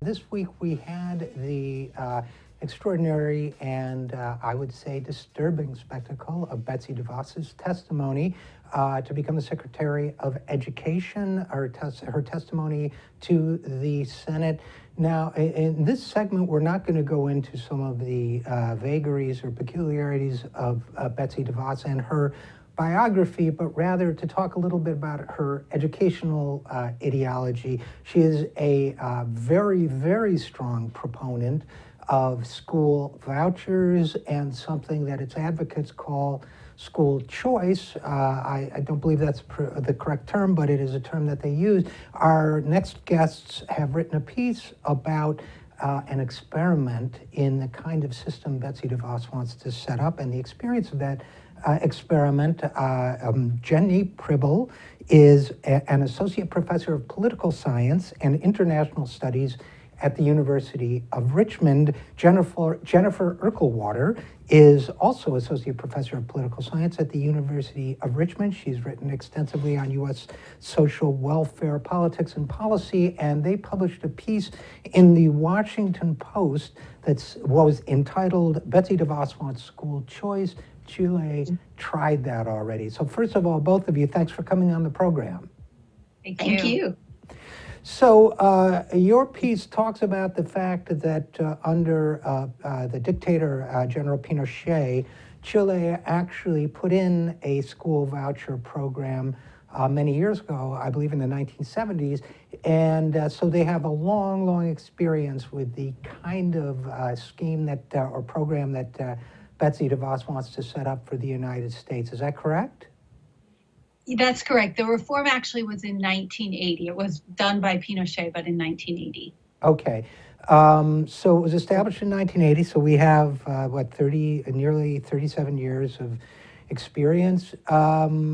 this week we had the extraordinary and I would say disturbing spectacle of Betsy DeVos's testimony to become the Secretary of Education, her testimony to the Senate. Now, in this segment, we're not going to go into some of the vagaries or peculiarities of Betsy DeVos and her biography, but rather to talk a little bit about her educational ideology. She is a very, very strong proponent of school vouchers and something that its advocates call school choice. I don't believe that's the correct term, but it is a term that they use. Our next guests have written a piece about an experiment in the kind of system Betsy DeVos wants to set up, and the experience of that experiment. Jenny Pribble is an associate professor of political science and international studies at the University of Richmond. Jennifer Erkulwater is also associate professor of political science at the University of Richmond. She's written extensively on U.S. social welfare, politics, and policy, and they published a piece in the Washington Post that was entitled, "Betsy DeVos Wants School Choice. Chile tried that already." So first of all, both of you, thanks for coming on the program. Thank you. So your piece talks about the fact that under the dictator, General Pinochet, Chile actually put in a school voucher program many years ago, I believe in the 1970s. And so they have a long, long experience with the kind of scheme that or program that Betsy DeVos wants to set up for the United States. Is that correct? That's correct. The reform actually was in 1980. It was done by Pinochet, but in 1980. Okay. So it was established in 1980. So we have, nearly 37 years of experience. Now,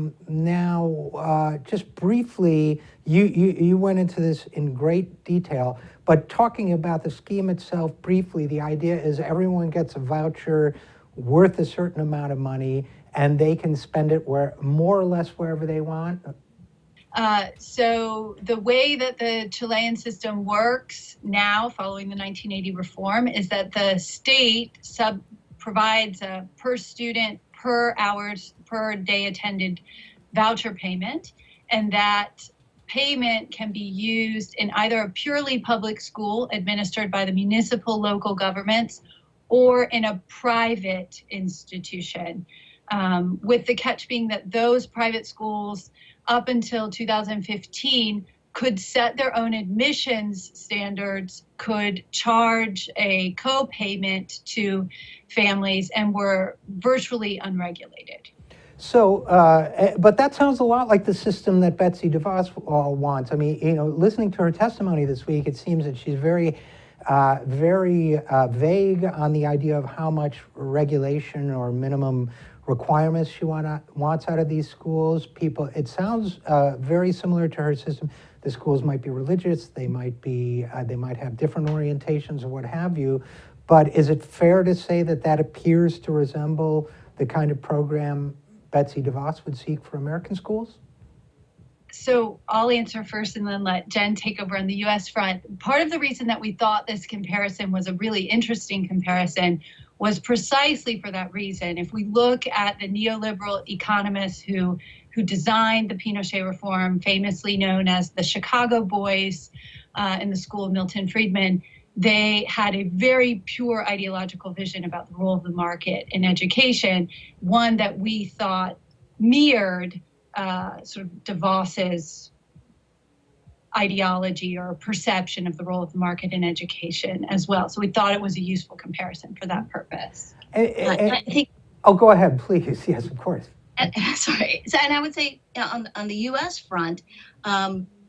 just briefly, you went into this in great detail, but talking about the scheme itself briefly, the idea is everyone gets a voucher worth a certain amount of money, and they can spend it more or less wherever they want? So the way that the Chilean system works now, following the 1980 reform, is that the state provides a per student, per hours, per day attended voucher payment, and that payment can be used in either a purely public school administered by the municipal local governments or in a private institution. With the catch being that those private schools up until 2015 could set their own admissions standards, could charge a co-payment to families, and were virtually unregulated. So, but that sounds a lot like the system that Betsy DeVos wants. I mean, listening to her testimony this week, it seems that she's very vague on the idea of how much regulation or minimum requirements she wants out of these schools. It sounds very similar to her system. The schools might be religious, they might have different orientations or what have you. But is it fair to say that appears to resemble the kind of program Betsy DeVos would seek for American schools? So I'll answer first and then let Jen take over on the U.S. front. Part of the reason that we thought this comparison was a really interesting comparison was precisely for that reason. If we look at the neoliberal economists who designed the Pinochet reform, famously known as the Chicago Boys in the school of Milton Friedman, they had a very pure ideological vision about the role of the market in education, one that we thought mirrored sort of DeVos's ideology or perception of the role of the market in education as well. So we thought it was a useful comparison for that purpose. I think. Oh, go ahead, please. Yes, of course. Sorry. So, and I would say on the U.S. front,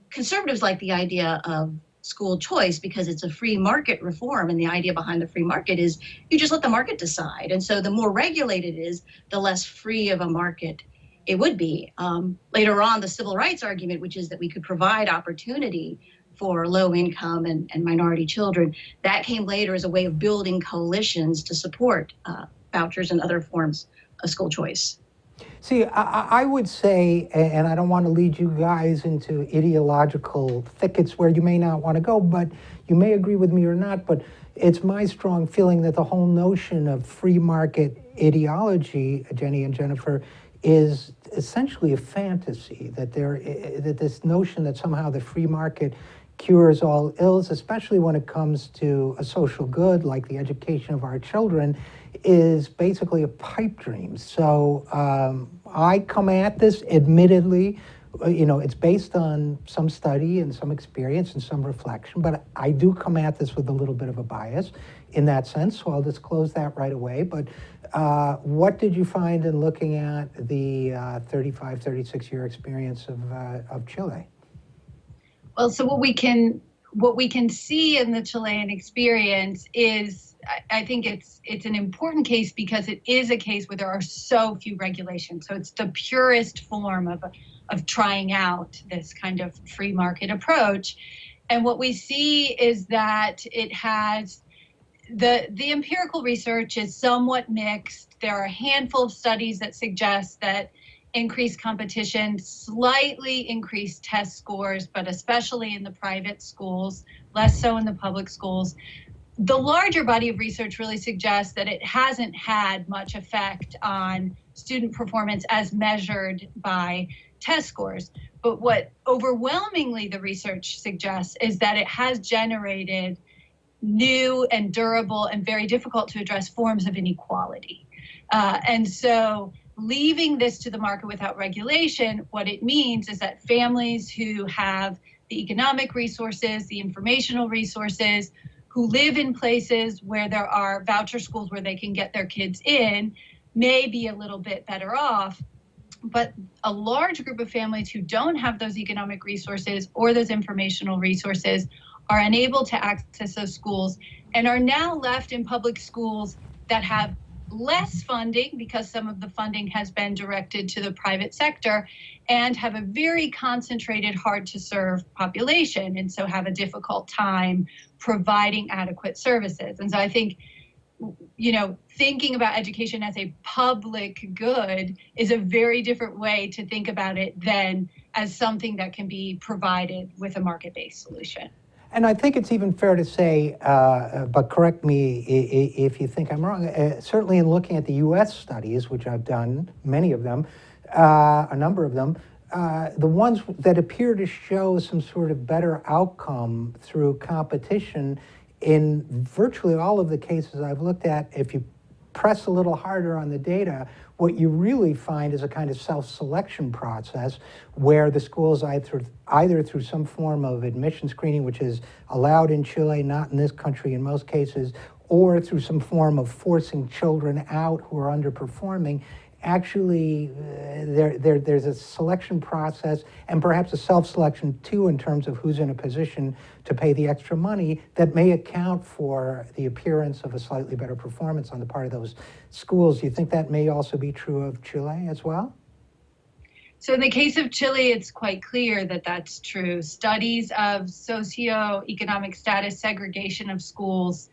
conservatives like the idea of school choice because it's a free market reform, and the idea behind the free market is you just let the market decide. And so the more regulated it is, the less free of a market it would be. Later on, the civil rights argument, which is that we could provide opportunity for low income and minority children, that came later as a way of building coalitions to support vouchers and other forms of school choice. See, I would say, and I don't want to lead you guys into ideological thickets where you may not want to go, but you may agree with me or not, but it's my strong feeling that the whole notion of free market ideology, Jenny and Jennifer, is essentially a fantasy, that that this notion that somehow the free market cures all ills, especially when it comes to a social good like the education of our children, is basically a pipe dream. So I come at this, admittedly, it's based on some study and some experience and some reflection, but I do come at this with a little bit of a bias in that sense, so I'll disclose that right away. But what did you find in looking at the 35, 36-year experience of Chile? Well, so what we can see in the Chilean experience is, I think it's an important case because it is a case where there are so few regulations. So it's the purest form of trying out this kind of free market approach. And what we see is that it has the empirical research is somewhat mixed. There are a handful of studies that suggest that increased competition, slightly increased test scores, but especially in the private schools, less so in the public schools. The larger body of research really suggests that it hasn't had much effect on student performance as measured by test scores. But what overwhelmingly the research suggests is that it has generated new and durable and very difficult to address forms of inequality. And so leaving this to the market without regulation, what it means is that families who have the economic resources, the informational resources, who live in places where there are voucher schools where they can get their kids in, may be a little bit better off. But a large group of families who don't have those economic resources or those informational resources are unable to access those schools and are now left in public schools that have less funding because some of the funding has been directed to the private sector and have a very concentrated, hard to serve population, and so have a difficult time providing adequate services. And so I think, thinking about education as a public good is a very different way to think about it than as something that can be provided with a market-based solution. And I think it's even fair to say, but correct me if you think I'm wrong, certainly in looking at the US studies, which I've done, many of them, a number of them, the ones that appear to show some sort of better outcome through competition, in virtually all of the cases I've looked at, if you press a little harder on the data, what you really find is a kind of self-selection process where the schools either through some form of admission screening, which is allowed in Chile, not in this country in most cases, or through some form of forcing children out who are underperforming, actually there's a selection process and perhaps a self-selection too in terms of who's in a position to pay the extra money that may account for the appearance of a slightly better performance on the part of those schools. Do you think that may also be true of Chile as well? So in the case of Chile, it's quite clear that that's true. Studies of socioeconomic status segregation of schools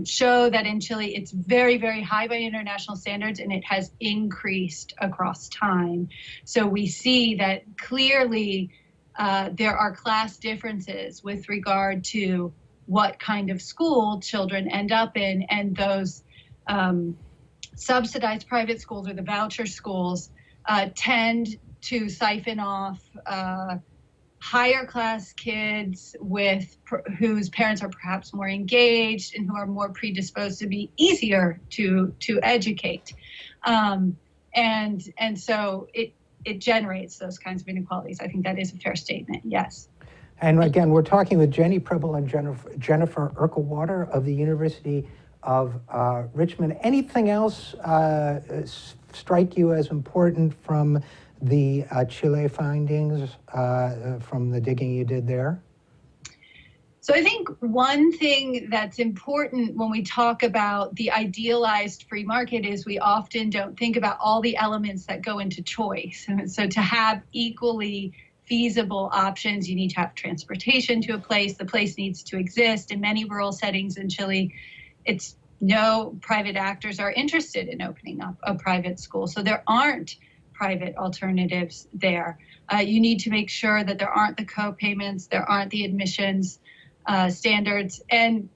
show that in Chile, it's very, very high by international standards, and it has increased across time. So we see that clearly there are class differences with regard to what kind of school children end up in, and those subsidized private schools or the voucher schools tend to siphon off higher class kids whose parents are perhaps more engaged and who are more predisposed to be easier to educate. And so it generates those kinds of inequalities. I think that is a fair statement, yes. And again, we're talking with Jenny Pribble and Jennifer Erkulwater of the University of Richmond. Anything else strike you as important from the Chile findings from the digging you did there? So I think one thing that's important when we talk about the idealized free market is we often don't think about all the elements that go into choice. And so to have equally feasible options, you need to have transportation to a place. The place needs to exist. In many rural settings in Chile, no private actors are interested in opening up a private school. So there aren't private alternatives there. You need to make sure that there aren't the co-payments, there aren't the admissions standards, and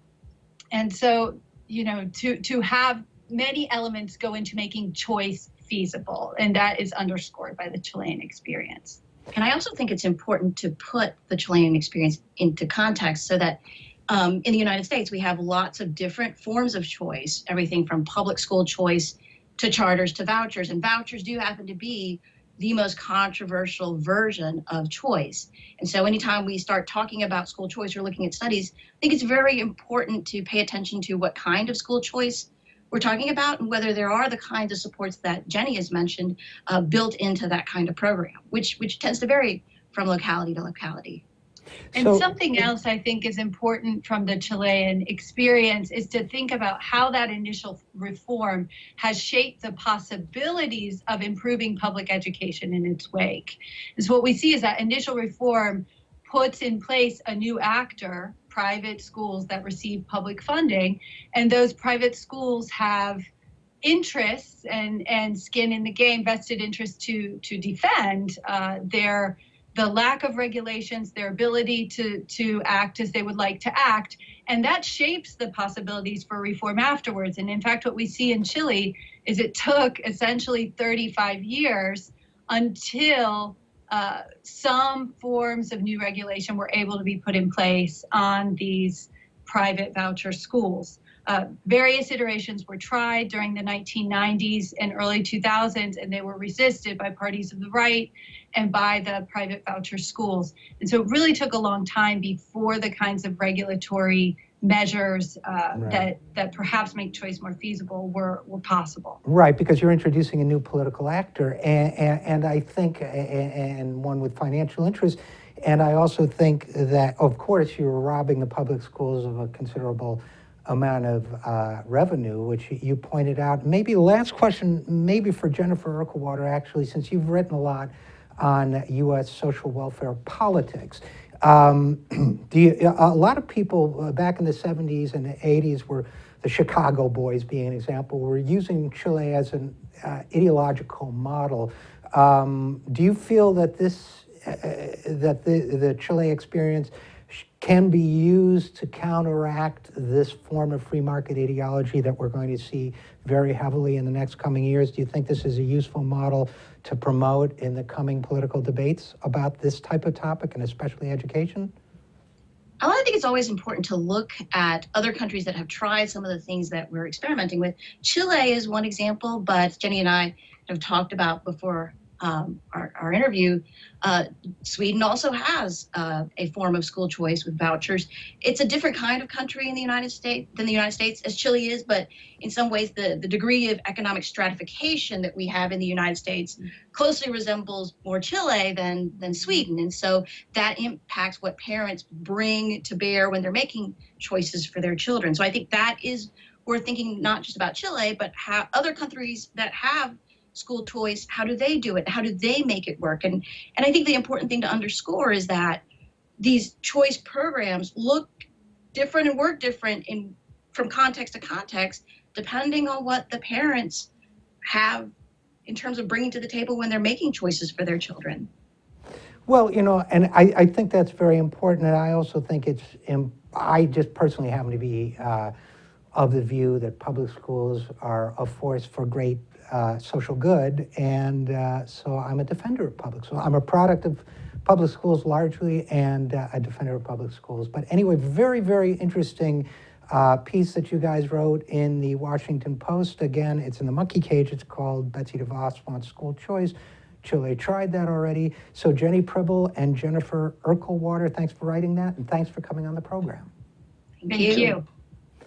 so, to have many elements go into making choice feasible, and that is underscored by the Chilean experience. And I also think it's important to put the Chilean experience into context so that in the United States, we have lots of different forms of choice, everything from public school choice to charters to vouchers. And vouchers do happen to be the most controversial version of choice. And so anytime we start talking about school choice or looking at studies, I think it's very important to pay attention to what kind of school choice we're talking about and whether there are the kinds of supports that Jenny has mentioned built into that kind of program, which tends to vary from locality to locality. And something else I think is important from the Chilean experience is to think about how that initial reform has shaped the possibilities of improving public education in its wake. Because what we see is that initial reform puts in place a new actor, private schools that receive public funding, and those private schools have interests and skin in the game, vested interest to defend the lack of regulations, their ability to act as they would like to act, and that shapes the possibilities for reform afterwards. And in fact, what we see in Chile is it took essentially 35 years until some forms of new regulation were able to be put in place on these private voucher schools. Various iterations were tried during the 1990s and early 2000s, and they were resisted by parties of the right and by the private voucher schools. And so it really took a long time before the kinds of regulatory measures that perhaps make choice more feasible were possible. Right, because you're introducing a new political actor, and I think, and one with financial interest, and I also think that, of course, you're robbing the public schools of a considerable amount of revenue, which you pointed out. Maybe the last question, maybe for Jennifer Erkulwater, actually, since you've written a lot on U.S. social welfare politics. A lot of people back in the 70s and the 80s were the Chicago boys, being an example, were using Chile as an ideological model. Do you feel that the Chile experience can be used to counteract this form of free market ideology that we're going to see very heavily in the next coming years? Do you think this is a useful model to promote in the coming political debates about this type of topic, and especially education? I think it's always important to look at other countries that have tried some of the things that we're experimenting with. Chile is one example, but Jenny and I have talked about before our interview, Sweden also has a form of school choice with vouchers. It's a different kind of country in the United States than the United States, as Chile is, but in some ways the degree of economic stratification that we have in the United States closely resembles more Chile than Sweden. And so that impacts what parents bring to bear when they're making choices for their children. So I think that is, we're thinking not just about Chile, but how other countries that have school choice, how do they do it? How do they make it work? And I think the important thing to underscore is that these choice programs look different and work different from context to context, depending on what the parents have in terms of bringing to the table when they're making choices for their children. Well, and I think that's very important, and I also think I just personally happen to be of the view that public schools are a force for great social good, and so I'm a defender of public schools. I'm a product of public schools largely, and a defender of public schools. But anyway, very, very interesting piece that you guys wrote in the Washington Post. Again, it's in the monkey cage. It's called Betsy DeVos Wants School Choice. Chile tried that already. So Jenny Pribble and Jennifer Erkulwater, thanks for writing that, and thanks for coming on the program. Thank you.